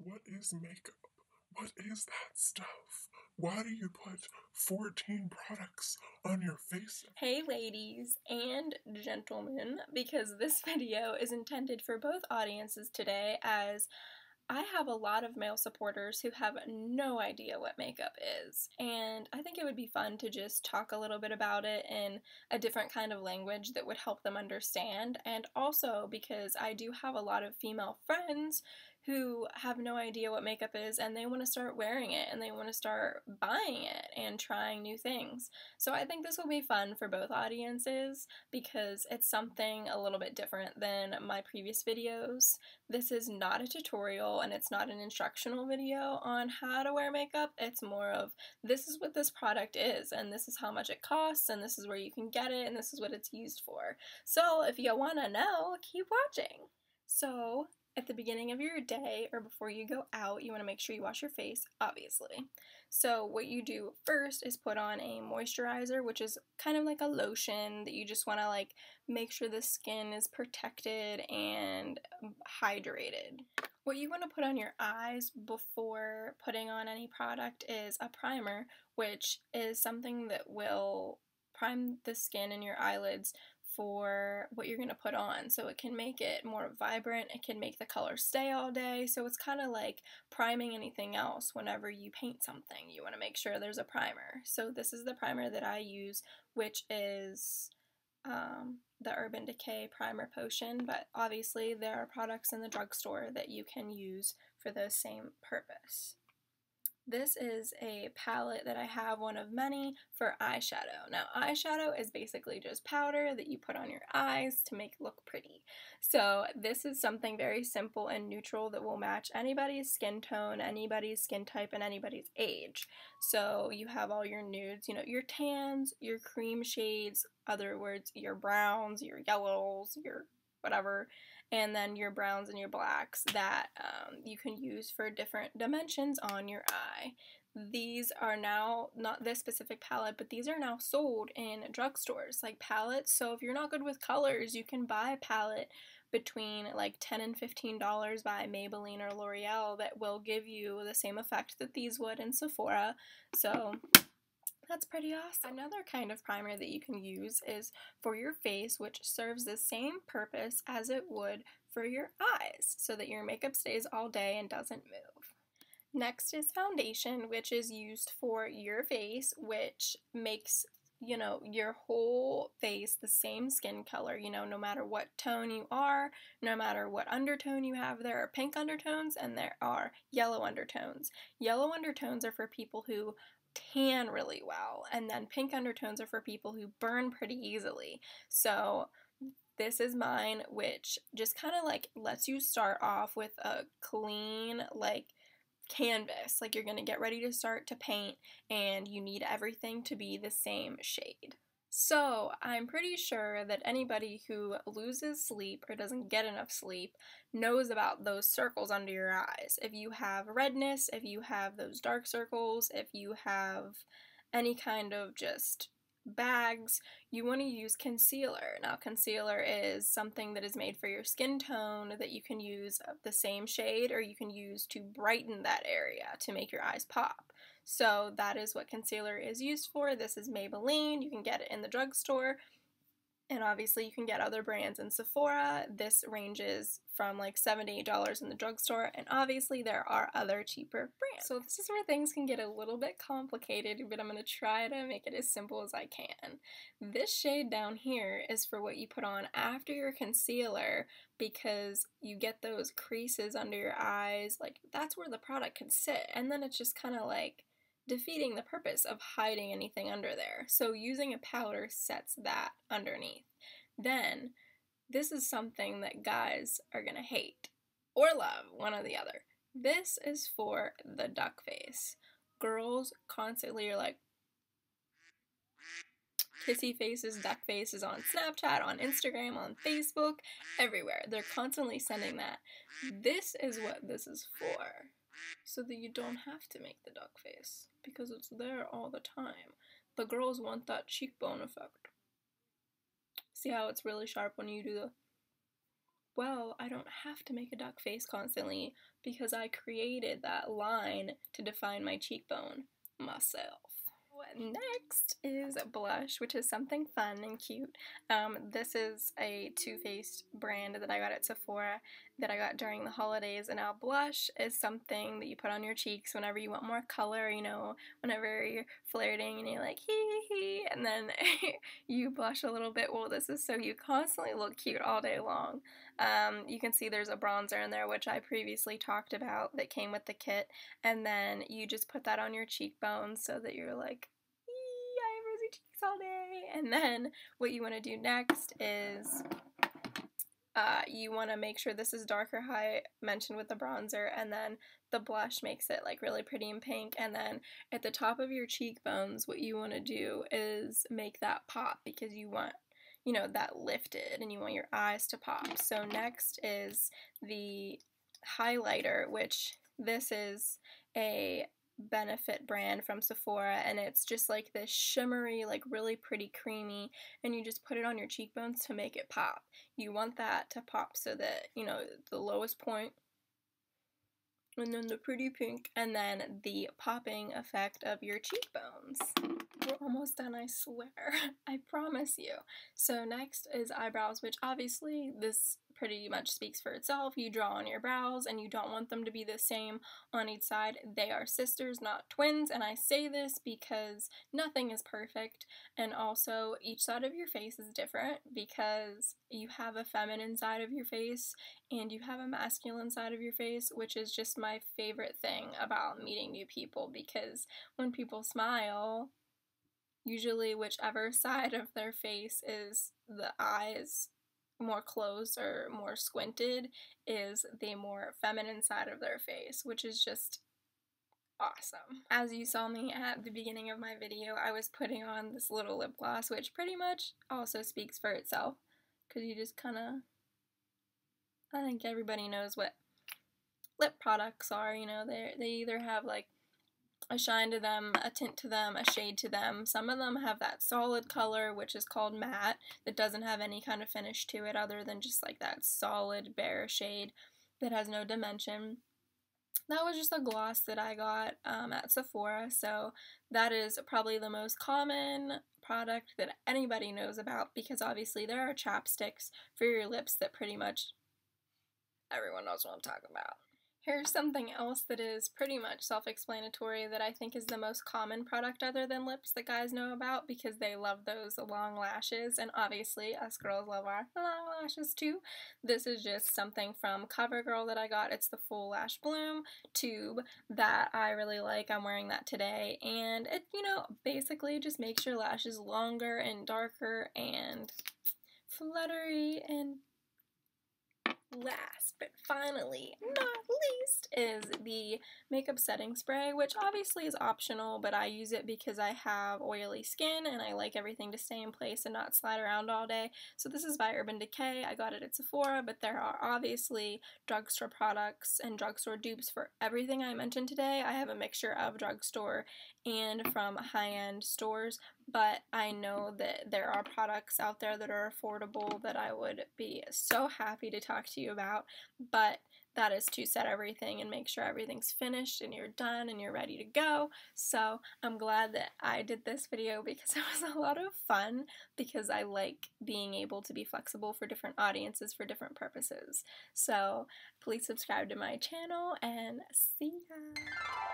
What is makeup? What is that stuff? Why do you put 14 products on your face? Hey ladies and gentlemen, because this video is intended for both audiences today, as I have a lot of male supporters who have no idea what makeup is, and I think it would be fun to just talk a little bit about it in a different kind of language that would help them understand, and also because I do have a lot of female friends who have no idea what makeup is and they want to start wearing it and they want to start buying it and trying new things. So I think this will be fun for both audiences because it's something a little bit different than my previous videos. This is not a tutorial and it's not an instructional video on how to wear makeup. It's more of, this is what this product is and this is how much it costs and this is where you can get it and this is what it's used for. So if you want to know, keep watching. So at the beginning of your day or before you go out, you want to make sure you wash your face, obviously. So what you do first is put on a moisturizer, which is kind of like a lotion that you just want to like make sure the skin is protected and hydrated. What you want to put on your eyes before putting on any product is a primer, which is something that will prime the skin in your eyelids for what you're going to put on. So it can make it more vibrant, it can make the color stay all day, so it's kind of like priming anything else. Whenever you paint something, you want to make sure there's a primer. So this is the primer that I use, which is the Urban Decay Primer Potion, but obviously there are products in the drugstore that you can use for the same purpose. This is a palette that I have, one of many, for eyeshadow. Now, eyeshadow is basically just powder that you put on your eyes to make it look pretty. So this is something very simple and neutral that will match anybody's skin tone, anybody's skin type, and anybody's age. So you have all your nudes, you know, your tans, your cream shades, other words, your browns, your yellows, your whatever, and then your browns and your blacks that you can use for different dimensions on your eye. These are now, not this specific palette, but these are now sold in drugstores, like palettes. So if you're not good with colors, you can buy a palette between like $10 and $15 by Maybelline or L'Oreal that will give you the same effect that these would in Sephora. So that's pretty awesome. Another kind of primer that you can use is for your face, which serves the same purpose as it would for your eyes, so that your makeup stays all day and doesn't move. Next is foundation, which is used for your face, which makes, you know, your whole face the same skin color, you know, no matter what tone you are, no matter what undertone you have. There are pink undertones and there are yellow undertones. Yellow undertones are for people who tan really well, and then pink undertones are for people who burn pretty easily. So this is mine, which just kind of like lets you start off with a clean like canvas, like you're gonna get ready to start to paint and you need everything to be the same shade. So I'm pretty sure that anybody who loses sleep or doesn't get enough sleep knows about those circles under your eyes. If you have redness, if you have those dark circles, if you have any kind of just bags, you want to use concealer. Now, concealer is something that is made for your skin tone that you can use of the same shade, or you can use to brighten that area to make your eyes pop. So that is what concealer is used for. This is Maybelline. You can get it in the drugstore. And obviously you can get other brands in Sephora. This ranges from like $7 to $8 in the drugstore, and obviously there are other cheaper brands. So this is where things can get a little bit complicated, but I'm going to try to make it as simple as I can. This shade down here is for what you put on after your concealer, because you get those creases under your eyes, like that's where the product can sit, and then it's just kind of like defeating the purpose of hiding anything under there. So using a powder sets that underneath. Then, this is something that guys are gonna hate or love, one or the other. This is for the duck face. Girls constantly are like kissy faces, duck faces on Snapchat, on Instagram, on Facebook, everywhere. They're constantly sending that. This is what this is for, so that you don't have to make the duck face, because it's there all the time. The girls want that cheekbone effect. See how it's really sharp when you do the well, I don't have to make a duck face constantly because I created that line to define my cheekbone myself. Next is blush, which is something fun and cute. This is a Too Faced brand that I got at Sephora that I got during the holidays, and now blush is something that you put on your cheeks whenever you want more color, you know, whenever you're flirting and you're like hee hee, and then you blush a little bit. Well, this is so you constantly look cute all day long. You can see there's a bronzer in there, which I previously talked about, that came with the kit, and then you just put that on your cheekbones so that you're like, I have rosy cheeks all day. And then what you want to do next is you want to make sure this is darker, how I mentioned with the bronzer, and then the blush makes it like really pretty and pink. And then at the top of your cheekbones, what you want to do is make that pop, because you want, you know, that lifted and you want your eyes to pop. So next is the highlighter, which this is a Benefit brand from Sephora, and it's just like this shimmery, like really pretty creamy, and you just put it on your cheekbones to make it pop. You want that to pop so that, you know, the lowest point, and then the pretty pink, and then the popping effect of your cheekbones. We're almost done, I swear. I promise you. So next is eyebrows, which obviously this pretty much speaks for itself. You draw on your brows, and you don't want them to be the same on each side. They are sisters, not twins, and I say this because nothing is perfect, and also each side of your face is different because you have a feminine side of your face and you have a masculine side of your face, which is just my favorite thing about meeting new people, because when people smile, usually whichever side of their face is the eyes more closed or more squinted is the more feminine side of their face, which is just awesome. As you saw me at the beginning of my video, I was putting on this little lip gloss, which pretty much also speaks for itself, because you just kind of, I think everybody knows what lip products are, you know, they either have like a shine to them, a tint to them, a shade to them. Some of them have that solid color, which is called matte, that doesn't have any kind of finish to it other than just like that solid bare shade that has no dimension. That was just a gloss that I got at Sephora, so that is probably the most common product that anybody knows about, because obviously there are chapsticks for your lips that pretty much everyone knows what I'm talking about. Here's something else that is pretty much self-explanatory that I think is the most common product other than lips that guys know about, because they love those long lashes, and obviously us girls love our long lashes too. This is just something from Covergirl that I got. It's the Full Lash Bloom tube that I really like. I'm wearing that today, and it, you know, basically just makes your lashes longer and darker and fluttery. And last but finally not least is the makeup setting spray, which obviously is optional, but I use it because I have oily skin and I like everything to stay in place and not slide around all day. So this is by Urban Decay. I got it at Sephora, but there are obviously drugstore products and drugstore dupes for everything I mentioned today. I have a mixture of drugstore and from high-end stores, but I know that there are products out there that are affordable that I would be so happy to talk to you about, but that is to set everything and make sure everything's finished and you're done and you're ready to go. So I'm glad that I did this video because it was a lot of fun, because I like being able to be flexible for different audiences for different purposes. So please subscribe to my channel and see ya!